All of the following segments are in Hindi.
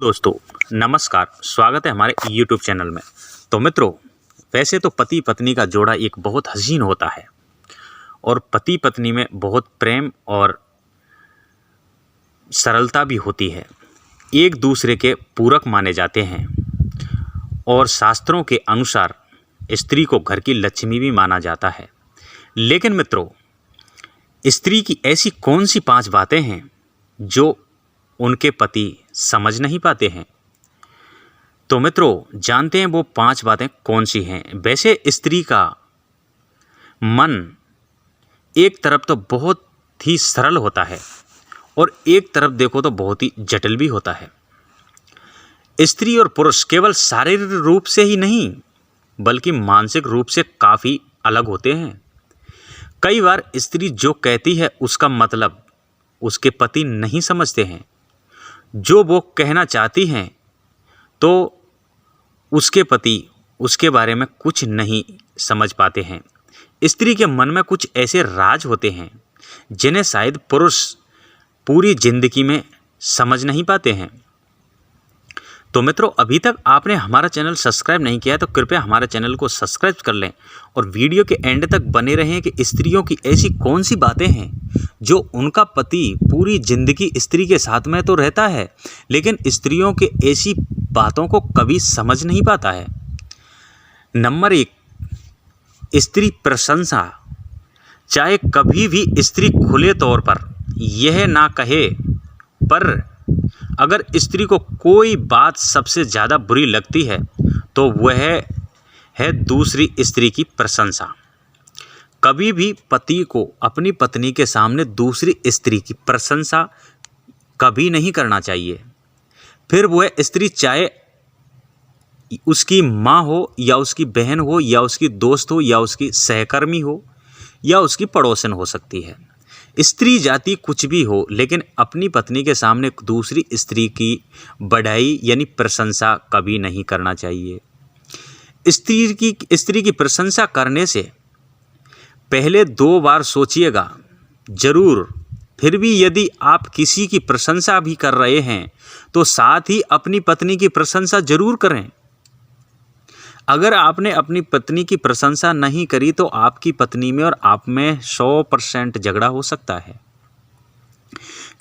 दोस्तों नमस्कार, स्वागत है हमारे YouTube चैनल में। तो मित्रों, वैसे तो पति पत्नी का जोड़ा एक बहुत हसीन होता है और पति पत्नी में बहुत प्रेम और सरलता भी होती है। एक दूसरे के पूरक माने जाते हैं और शास्त्रों के अनुसार स्त्री को घर की लक्ष्मी भी माना जाता है। लेकिन मित्रों, स्त्री की ऐसी कौन सी 5 बातें हैं जो उनके पति समझ नहीं पाते हैं? तो मित्रों, जानते हैं वो 5 बातें कौन सी हैं। वैसे स्त्री का मन एक तरफ तो बहुत ही सरल होता है और एक तरफ देखो तो बहुत ही जटिल भी होता है। स्त्री और पुरुष केवल शारीरिक रूप से ही नहीं बल्कि मानसिक रूप से काफ़ी अलग होते हैं। कई बार स्त्री जो कहती है उसका मतलब उसके पति नहीं समझते हैं। जो वो कहना चाहती हैं तो उसके पति उसके बारे में कुछ नहीं समझ पाते हैं। स्त्री के मन में कुछ ऐसे राज होते हैं जिन्हें शायद पुरुष पूरी जिंदगी में समझ नहीं पाते हैं। तो मित्रों, अभी तक आपने हमारा चैनल सब्सक्राइब नहीं किया है तो कृपया हमारे चैनल को सब्सक्राइब कर लें और वीडियो के एंड तक बने रहें कि स्त्रियों की ऐसी कौन सी बातें हैं जो उनका पति पूरी ज़िंदगी स्त्री के साथ में तो रहता है लेकिन स्त्रियों के ऐसी बातों को कभी समझ नहीं पाता है। नंबर 1, स्त्री प्रशंसा। चाहे कभी भी स्त्री खुले तौर पर यह ना कहे, पर अगर स्त्री को कोई बात सबसे ज़्यादा बुरी लगती है तो वह है दूसरी स्त्री की प्रशंसा। कभी भी पति को अपनी पत्नी के सामने दूसरी स्त्री की प्रशंसा कभी नहीं करना चाहिए। फिर वह स्त्री चाहे उसकी माँ हो या उसकी बहन हो या उसकी दोस्त हो या उसकी सहकर्मी हो या उसकी पड़ोसन हो सकती है। स्त्री जाति कुछ भी हो लेकिन अपनी पत्नी के सामने दूसरी स्त्री की बढ़ाई यानी प्रशंसा कभी नहीं करना चाहिए। स्त्री की प्रशंसा करने से पहले 2 बार सोचिएगा जरूर। फिर भी यदि आप किसी की प्रशंसा भी कर रहे हैं तो साथ ही अपनी पत्नी की प्रशंसा जरूर करें। अगर आपने अपनी पत्नी की प्रशंसा नहीं करी तो आपकी पत्नी में और आप में 100% झगड़ा हो सकता है,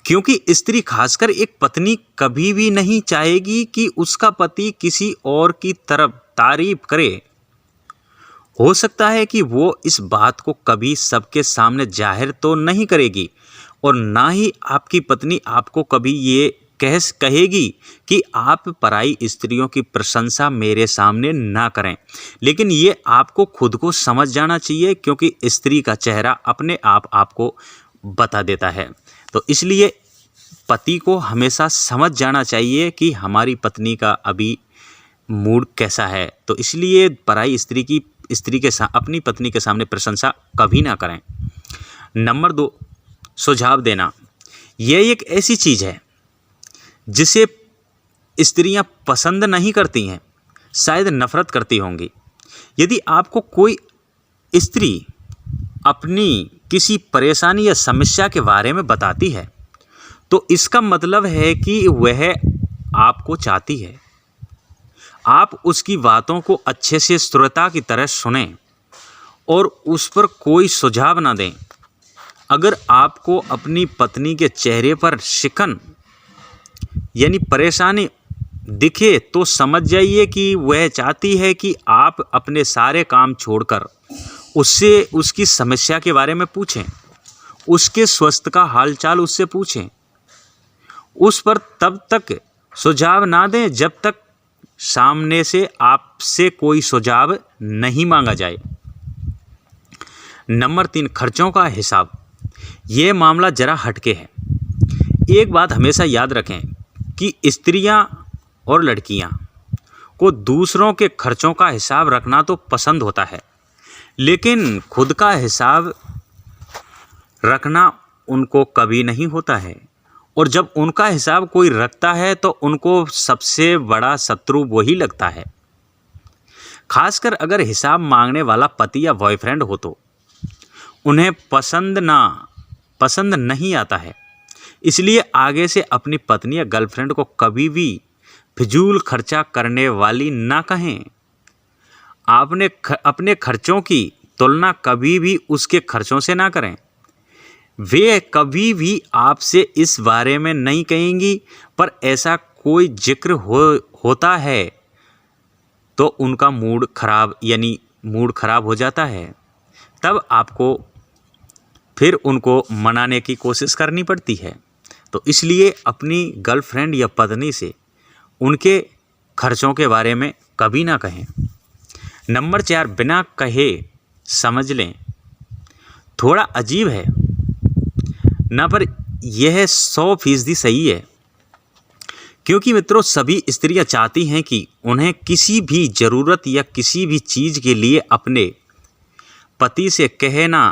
क्योंकि स्त्री खासकर एक पत्नी कभी भी नहीं चाहेगी कि उसका पति किसी और की तरफ तारीफ करे। हो सकता है कि वो इस बात को कभी सबके सामने जाहिर तो नहीं करेगी और ना ही आपकी पत्नी आपको कभी ये कहेगी कि आप पराई स्त्रियों की प्रशंसा मेरे सामने ना करें। लेकिन ये आपको खुद को समझ जाना चाहिए, क्योंकि स्त्री का चेहरा अपने आप आपको बता देता है। तो इसलिए पति को हमेशा समझ जाना चाहिए कि हमारी पत्नी का अभी मूड कैसा है। तो इसलिए पराई स्त्री के अपनी पत्नी के सामने प्रशंसा कभी ना करें। नंबर 2, सुझाव देना। यह एक ऐसी चीज़ है जिसे स्त्रियां पसंद नहीं करती हैं, शायद नफरत करती होंगी। यदि आपको कोई स्त्री अपनी किसी परेशानी या समस्या के बारे में बताती है तो इसका मतलब है कि वह आपको चाहती है। आप उसकी बातों को अच्छे से श्रोता की तरह सुनें और उस पर कोई सुझाव ना दें। अगर आपको अपनी पत्नी के चेहरे पर शिकन यानी परेशानी दिखे तो समझ जाइए कि वह चाहती है कि आप अपने सारे काम छोड़कर उससे उसकी समस्या के बारे में पूछें, उसके स्वास्थ्य का हालचाल उससे पूछें। उस पर तब तक सुझाव ना दें जब तक सामने से आपसे कोई सुझाव नहीं मांगा जाए। नंबर 3, खर्चों का हिसाब। यह मामला जरा हटके है। एक बात हमेशा याद रखें कि स्त्रियां और लड़कियां को दूसरों के खर्चों का हिसाब रखना तो पसंद होता है, लेकिन खुद का हिसाब रखना उनको कभी नहीं होता है। और जब उनका हिसाब कोई रखता है तो उनको सबसे बड़ा शत्रु वही लगता है। खासकर अगर हिसाब मांगने वाला पति या बॉयफ्रेंड हो तो उन्हें पसंद नहीं आता है। इसलिए आगे से अपनी पत्नी या गर्लफ्रेंड को कभी भी फिजूल खर्चा करने वाली ना कहें। आपने अपने खर्चों की तुलना कभी भी उसके खर्चों से ना करें। वे कभी भी आपसे इस बारे में नहीं कहेंगी, पर ऐसा कोई जिक्र होता है तो उनका मूड खराब हो जाता है। तब आपको फिर उनको मनाने की कोशिश करनी पड़ती है। तो इसलिए अपनी गर्लफ्रेंड या पत्नी से उनके खर्चों के बारे में कभी ना कहें। नंबर 4, बिना कहे समझ लें। थोड़ा अजीब है ना, पर यह 100% सही है, क्योंकि मित्रों सभी स्त्रियां चाहती हैं कि उन्हें किसी भी ज़रूरत या किसी भी चीज़ के लिए अपने पति से कहना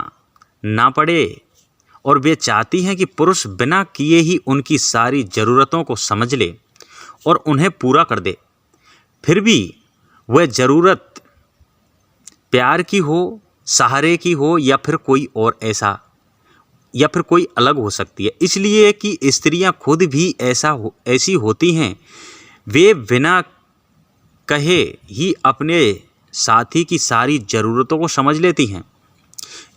ना पड़े, और वे चाहती हैं कि पुरुष बिना किए ही उनकी सारी ज़रूरतों को समझ ले और उन्हें पूरा कर दे। फिर भी वह ज़रूरत प्यार की हो, सहारे की हो, या फिर कोई अलग हो सकती है। इसलिए कि स्त्रियां खुद भी ऐसी होती हैं। वे बिना कहे ही अपने साथी की सारी ज़रूरतों को समझ लेती हैं।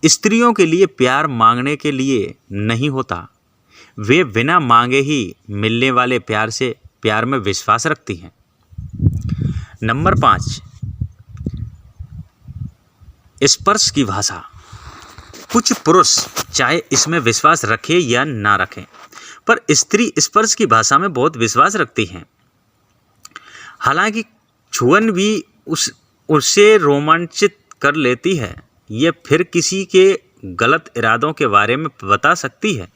स्त्रियों के लिए प्यार मांगने के लिए नहीं होता, वे बिना मांगे ही मिलने वाले प्यार में विश्वास रखती हैं। नंबर 5, स्पर्श की भाषा। कुछ पुरुष चाहे इसमें विश्वास रखें या ना रखें, पर स्त्री स्पर्श की भाषा में बहुत विश्वास रखती हैं। हालांकि छुअन भी उसे रोमांचित कर लेती है, ये फिर किसी के गलत इरादों के बारे में बता सकती है।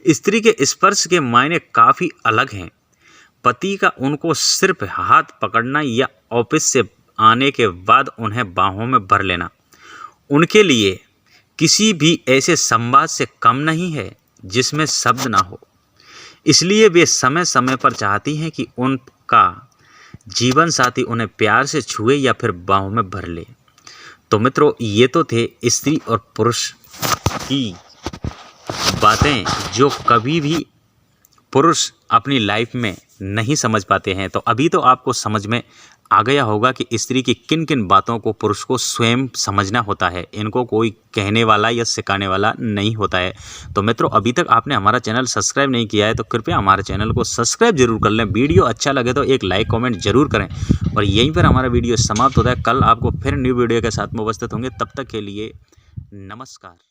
स्त्री के स्पर्श के मायने काफ़ी अलग हैं। पति का उनको सिर्फ हाथ पकड़ना या ऑफिस से आने के बाद उन्हें बाहों में भर लेना उनके लिए किसी भी ऐसे संवाद से कम नहीं है जिसमें शब्द ना हो। इसलिए वे समय समय पर चाहती हैं कि उनका जीवन साथी उन्हें प्यार से छुए या फिर बाहों में भर ले। तो मित्रों, ये तो थे स्त्री और पुरुष की बातें जो कभी भी पुरुष अपनी लाइफ में नहीं समझ पाते हैं। तो अभी तो आपको समझ में आ गया होगा कि स्त्री की किन किन बातों को पुरुष को स्वयं समझना होता है। इनको कोई कहने वाला या सिखाने वाला नहीं होता है। तो मित्रों, अभी तक आपने हमारा चैनल सब्सक्राइब नहीं किया है तो कृपया हमारे चैनल को सब्सक्राइब जरूर कर लें। वीडियो अच्छा लगे तो एक लाइक कमेंट जरूर करें। और यहीं पर हमारा वीडियो समाप्त होता है। कल आपको फिर न्यू वीडियो के साथ में उपस्थित होंगे। तब तक के लिए नमस्कार।